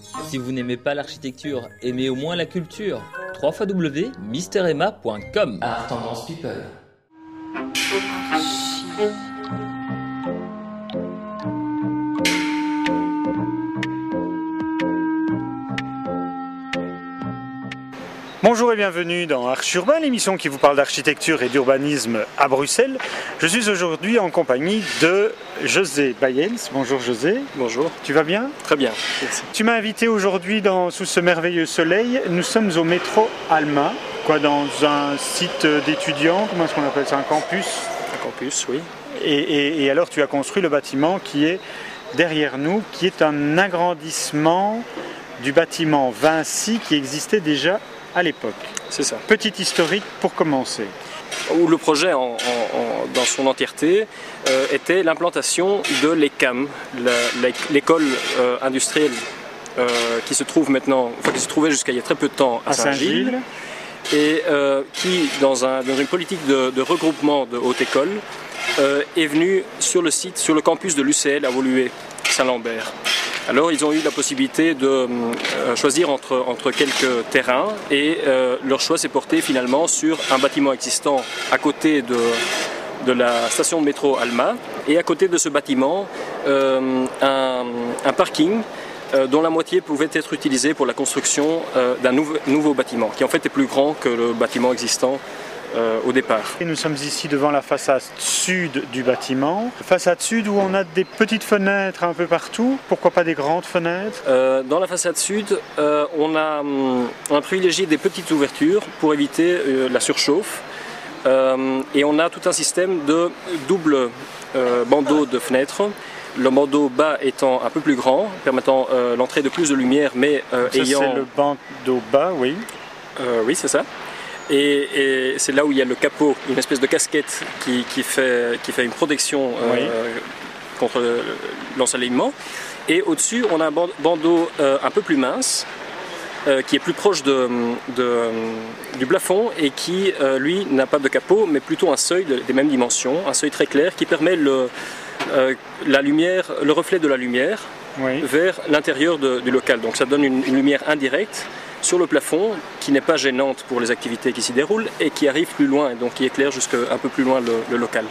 Si vous n'aimez pas l'architecture, aimez au moins la culture. www.misteremma.com. Art Tendance People. Bonjour et bienvenue dans Arch Urbain, l'émission qui vous parle d'architecture et d'urbanisme à Bruxelles. Je suis aujourd'hui en compagnie de José Bayens. Bonjour José. Bonjour. Tu vas bien? Très bien, merci. Tu m'as invité aujourd'hui sous ce merveilleux soleil. Nous sommes au métro Alma, dans un site d'étudiants, comment est-ce qu'on appelle ça? Un campus? Un campus, oui. Et alors tu as construit le bâtiment qui est derrière nous, qui est un agrandissement du bâtiment Vinci qui existait déjà à l'époque. C'est ça. Petit historique pour commencer. Où le projet dans son entièreté était l'implantation de l'ECAM, l'école industrielle qui se trouve maintenant, qui se trouvait jusqu'à il y a très peu de temps à Saint-Gilles, et qui, dans une politique de regroupement de haute école, est venue sur le site, sur le campus de l'UCL à Woluwe-Saint-Lambert. Alors ils ont eu la possibilité de choisir entre quelques terrains et leur choix s'est porté finalement sur un bâtiment existant à côté de la station de métro Alma et à côté de ce bâtiment un parking dont la moitié pouvait être utilisée pour la construction d'un nouveau bâtiment qui en fait est plus grand que le bâtiment existant au départ. Et nous sommes ici devant la façade sud du bâtiment. Façade sud où on a des petites fenêtres un peu partout. Pourquoi pas des grandes fenêtres? Dans la façade sud, on a privilégié des petites ouvertures pour éviter la surchauffe. Et on a tout un système de double bandeaux de fenêtres. Le bandeau bas étant un peu plus grand, permettant l'entrée de plus de lumière, mais ayant... Ça c'est le bandeau bas, oui. Oui, c'est ça. Et c'est là où il y a le capot, une espèce de casquette qui fait une protection contre l'ensoleillement. Et au-dessus, on a un bandeau un peu plus mince, qui est plus proche du plafond et qui, lui, n'a pas de capot, mais plutôt un seuil des mêmes dimensions, un seuil très clair qui permet le reflet de la lumière vers l'intérieur du local. Donc ça donne une lumière indirecte sur le plafond, qui n'est pas gênante pour les activités qui s'y déroulent et qui arrive plus loin, et donc qui éclaire jusqu'à un peu plus loin le local.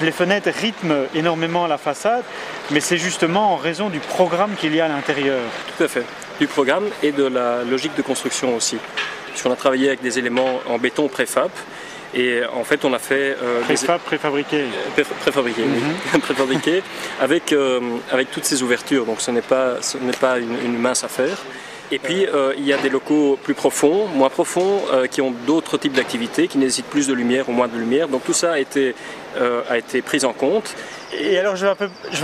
Les fenêtres rythment énormément la façade, mais c'est justement en raison du programme qu'il y a à l'intérieur. Tout à fait, du programme et de la logique de construction aussi. Puisqu'on a travaillé avec des éléments en béton préfab, et en fait on a fait... préfabriqué. Préfabriqué, oui. Préfabriqué, avec toutes ces ouvertures, donc ce n'est pas une mince affaire. Et puis il y a des locaux plus profonds, moins profonds, qui ont d'autres types d'activités, qui nécessitent plus de lumière ou moins de lumière. Donc tout ça a été pris en compte. Et alors je vais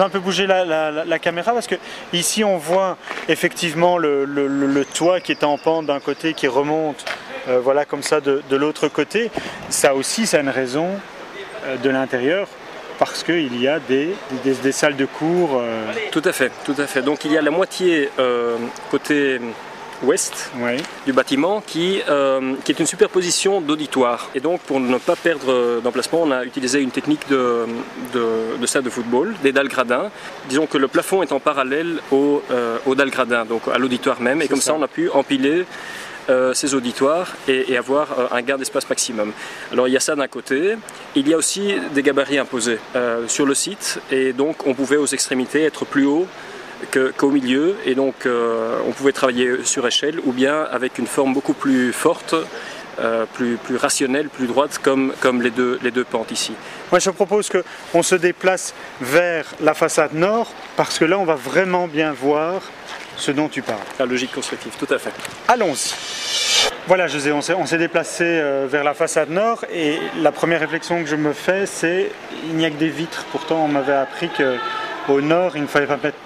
un peu bouger la caméra parce que ici on voit effectivement le toit qui est en pente d'un côté qui remonte comme ça de l'autre côté. Ça aussi, ça a une raison de l'intérieur. Parce qu'il y a des salles de cours. Tout à fait. Donc il y a la moitié côté ouest du bâtiment qui est une superposition d'auditoires. Et donc pour ne pas perdre d'emplacement, on a utilisé une technique de salle de football, des dalles gradins. Disons que le plafond est en parallèle aux dalles gradins, donc à l'auditoire même. Et comme ça on a pu empiler ces auditoires et avoir un gain d'espace maximum. Alors il y a ça d'un côté, il y a aussi des gabarits imposés sur le site et donc on pouvait aux extrémités être plus haut qu'au milieu et donc on pouvait travailler sur échelle ou bien avec une forme beaucoup plus forte, plus rationnelle, plus droite comme les deux pentes ici. Moi je propose qu'on se déplace vers la façade nord parce que là on va vraiment bien voir ce dont tu parles. La logique constructive, tout à fait. Allons-y. Voilà José, on s'est déplacé vers la façade nord et la première réflexion que je me fais c'est il n'y a que des vitres. Pourtant on m'avait appris qu'au nord il ne fallait pas mettre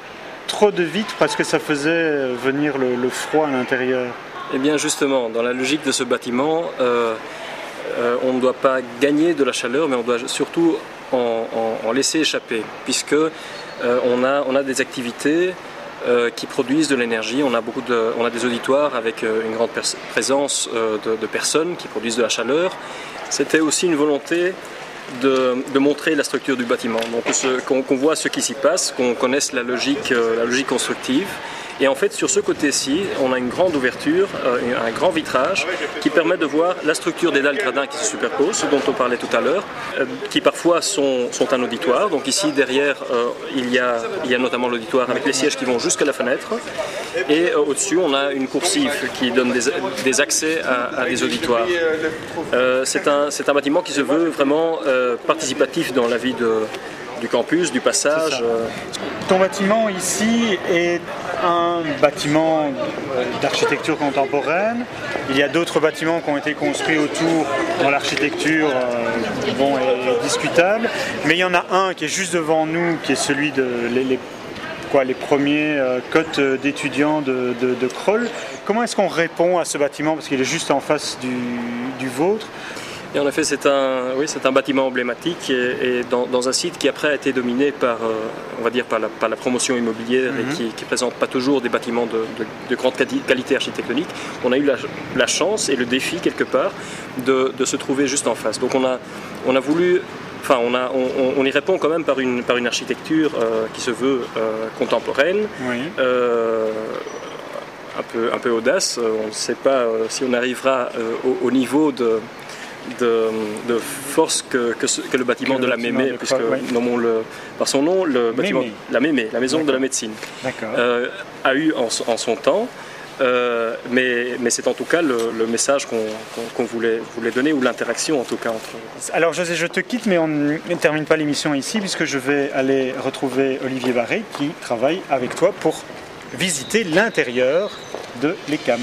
trop de vitres parce que ça faisait venir le froid à l'intérieur. Eh bien justement, dans la logique de ce bâtiment, on ne doit pas gagner de la chaleur mais on doit surtout en laisser échapper puisque on a des activités qui produisent de l'énergie. On a des auditoires avec une grande présence de personnes qui produisent de la chaleur. C'était aussi une volonté de montrer la structure du bâtiment, donc qu'on voit ce qui s'y passe, qu'on connaisse la logique constructive Et en fait, sur ce côté-ci, on a une grande ouverture, un grand vitrage qui permet de voir la structure des dalles gradins qui se superposent, ce dont on parlait tout à l'heure, qui parfois sont un auditoire. Donc ici, derrière, il y a notamment l'auditoire avec les sièges qui vont jusqu'à la fenêtre. Et au-dessus, on a une coursive qui donne des accès à des auditoires. C'est un bâtiment qui se veut vraiment participatif dans la vie du campus, du passage. Ton bâtiment ici est un bâtiment d'architecture contemporaine. Il y a d'autres bâtiments qui ont été construits autour dans l'architecture est discutable. Mais il y en a un qui est juste devant nous, qui est celui de les premiers cotes d'étudiants de Crolles. Comment est-ce qu'on répond à ce bâtiment, parce qu'il est juste en face du vôtre? Et en effet, c'est un bâtiment emblématique et dans un site qui après a été dominé par la promotion immobilière et qui ne présente pas toujours des bâtiments de grande qualité architectonique. On a eu la chance et le défi quelque part de se trouver juste en face. Donc on a voulu, on y répond quand même par une architecture qui se veut contemporaine. Oui. Un peu audace. On ne sait pas si on arrivera au niveau de force que le bâtiment de la Mémé, puisque nommons-le par son nom, le bâtiment la Mémé, la maison de la médecine, a eu en son temps. Mais c'est en tout cas le message qu'on voulait donner, ou l'interaction en tout cas entre... Alors José, je te quitte, mais on ne termine pas l'émission ici, puisque je vais aller retrouver Olivier Barré qui travaille avec toi pour visiter l'intérieur de l'ECAM.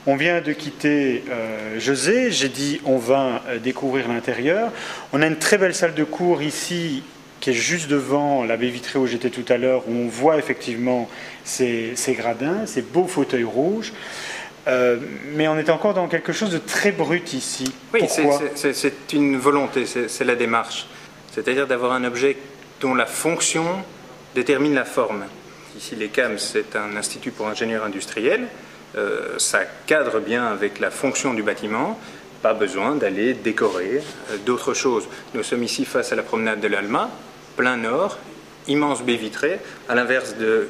On vient de quitter José, j'ai dit on va découvrir l'intérieur. On a une très belle salle de cours ici qui est juste devant la baie vitrée où j'étais tout à l'heure, où on voit effectivement ces gradins, ces beaux fauteuils rouges. Mais on est encore dans quelque chose de très brut ici. Oui, pourquoi ? c'est une volonté, c'est la démarche. C'est-à-dire d'avoir un objet dont la fonction détermine la forme. Ici, l'ECAM, c'est un institut pour ingénieurs industriels. Ça cadre bien avec la fonction du bâtiment, pas besoin d'aller décorer d'autres choses. Nous sommes ici face à la promenade de l'Alma, plein nord, immense baie vitrée, à l'inverse de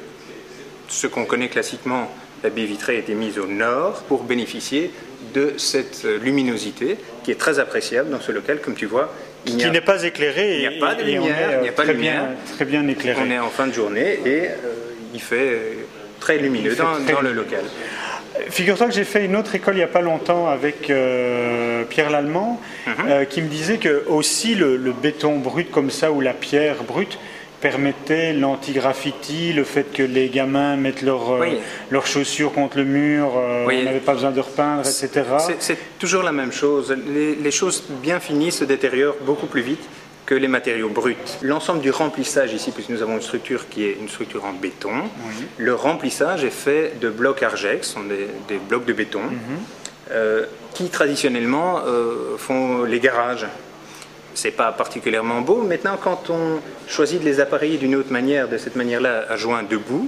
ce qu'on connaît classiquement, la baie vitrée a été mise au nord pour bénéficier de cette luminosité qui est très appréciable dans ce local, comme tu vois. Qui n'est pas éclairé, il n'y a pas de lumière, il n'y a pas de lumière. Très bien éclairé. On est en fin de journée et il fait très lumineux dans le local. Figure-toi que j'ai fait une autre école il n'y a pas longtemps avec Pierre Lallemand, qui me disait que aussi le béton brut comme ça, ou la pierre brute, permettait l'anti-graffiti, le fait que les gamins mettent leurs chaussures contre le mur, on n'avait pas besoin de repeindre, etc. C'est toujours la même chose. Les choses bien finies se détériorent beaucoup plus vite que les matériaux bruts. L'ensemble du remplissage ici, puisque nous avons une structure qui est une structure en béton, le remplissage est fait de blocs Argex, ce sont des blocs de béton, qui traditionnellement font les garages. C'est pas particulièrement beau. Maintenant, quand on choisit de les appareiller d'une autre manière, de cette manière-là, à joint debout,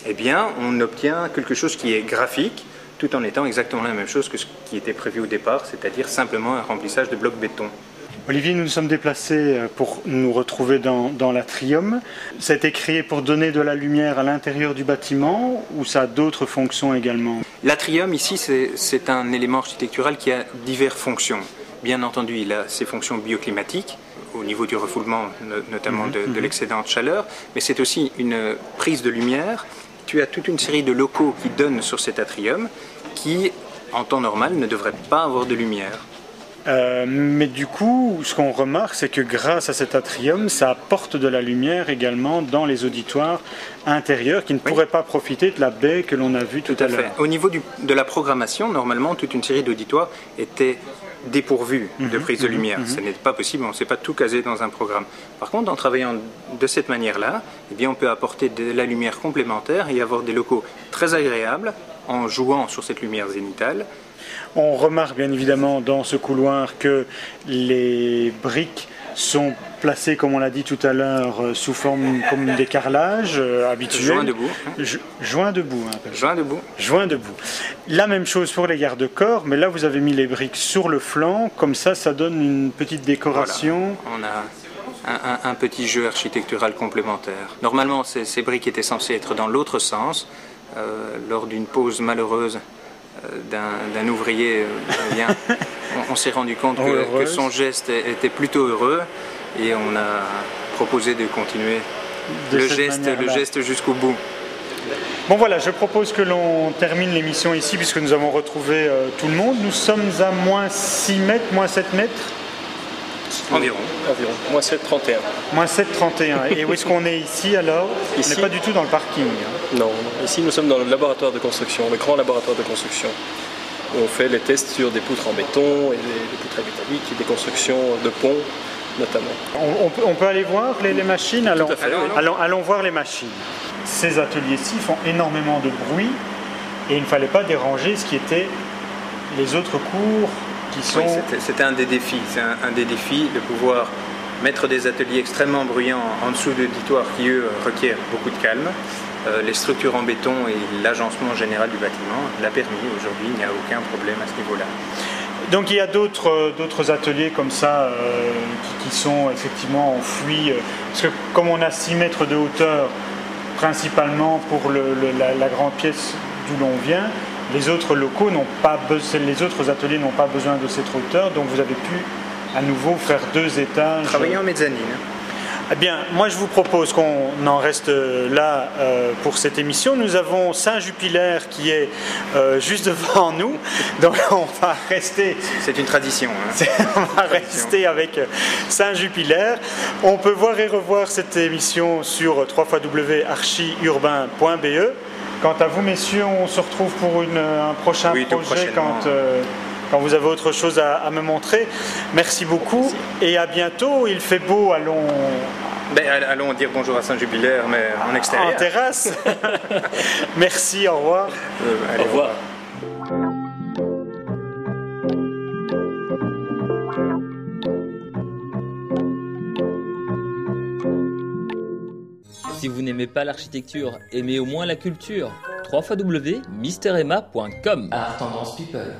eh bien, on obtient quelque chose qui est graphique, tout en étant exactement la même chose que ce qui était prévu au départ, c'est-à-dire simplement un remplissage de blocs béton. Olivier, nous nous sommes déplacés pour nous retrouver dans l'atrium. Ça a été créé pour donner de la lumière à l'intérieur du bâtiment, ou ça a d'autres fonctions également? L'atrium, ici, c'est un élément architectural qui a diverses fonctions. Bien entendu, il a ses fonctions bioclimatiques, au niveau du refoulement, notamment de l'excédent de chaleur, mais c'est aussi une prise de lumière. Tu as toute une série de locaux qui donnent sur cet atrium, qui, en temps normal, ne devraient pas avoir de lumière. Mais du coup, ce qu'on remarque, c'est que grâce à cet atrium, ça apporte de la lumière également dans les auditoires intérieurs qui ne pourraient pas profiter de la baie que l'on a vue tout à l'heure. Au niveau de la programmation, normalement, toute une série d'auditoires étaient dépourvus de prise de lumière. Ce n'est pas possible, on ne sait pas tout caser dans un programme. Par contre, en travaillant de cette manière-là, eh bien, on peut apporter de la lumière complémentaire et avoir des locaux très agréables en jouant sur cette lumière zénitale. On remarque bien évidemment dans ce couloir que les briques sont placées, comme on l'a dit tout à l'heure, sous forme comme des carrelages habituels. Joint debout. Joint debout. Joint debout. Joint debout. La même chose pour les garde-corps, mais là vous avez mis les briques sur le flanc, comme ça donne une petite décoration. Voilà. On a un petit jeu architectural complémentaire. Normalement, ces briques étaient censées être dans l'autre sens. lors d'une pause malheureuse d'un ouvrier, on s'est rendu compte que son geste était plutôt heureux et on a proposé de continuer le geste jusqu'au bout. Bon voilà, je propose que l'on termine l'émission ici puisque nous avons retrouvé tout le monde. Nous sommes à moins 6 mètres, moins 7 mètres Environ. Moins 7,31. Moins 7,31. Et où est-ce qu'on est ici alors? Ici, on n'est pas du tout dans le parking. Hein. Non, ici nous sommes dans le laboratoire de construction, le grand laboratoire de construction. Où on fait les tests sur des poutres en béton et des poutres métalliques et des constructions de ponts notamment. On peut aller voir les machines? Tout à fait, oui. Allons voir les machines. Ces ateliers-ci font énormément de bruit et il ne fallait pas déranger ce qui était les autres cours qui sont... Oui, c'était un des défis. C'est un des défis de pouvoir mettre des ateliers extrêmement bruyants en dessous d'auditoires qui, eux, requièrent beaucoup de calme. Les structures en béton et l'agencement général du bâtiment l'a permis. Aujourd'hui, il n'y a aucun problème à ce niveau-là. Donc il y a d'autres ateliers comme ça qui sont effectivement enfouis. Parce que comme on a 6 mètres de hauteur, principalement pour la grande pièce d'où l'on vient, les autres locaux n'ont pas les autres ateliers n'ont pas besoin de cette hauteur, donc vous avez pu à nouveau faire 2 étages. Travailler en mezzanine. Eh bien, moi je vous propose qu'on en reste là pour cette émission. Nous avons Saint-Jupiler qui est juste devant nous, donc on va rester... C'est une tradition. Hein. On va rester avec Saint-Jupiler. On peut voir et revoir cette émission sur www.archiurbain.be. Quant à vous, messieurs, on se retrouve pour un prochain projet quand vous avez autre chose à me montrer. Merci beaucoup et à bientôt. Il fait beau, allons dire bonjour à Saint-Jupiler, mais en extérieur. En terrasse. Merci, au revoir. Au revoir. Si vous n'aimez pas l'architecture, aimez au moins la culture. www.misteremma.com. Art Tendance People.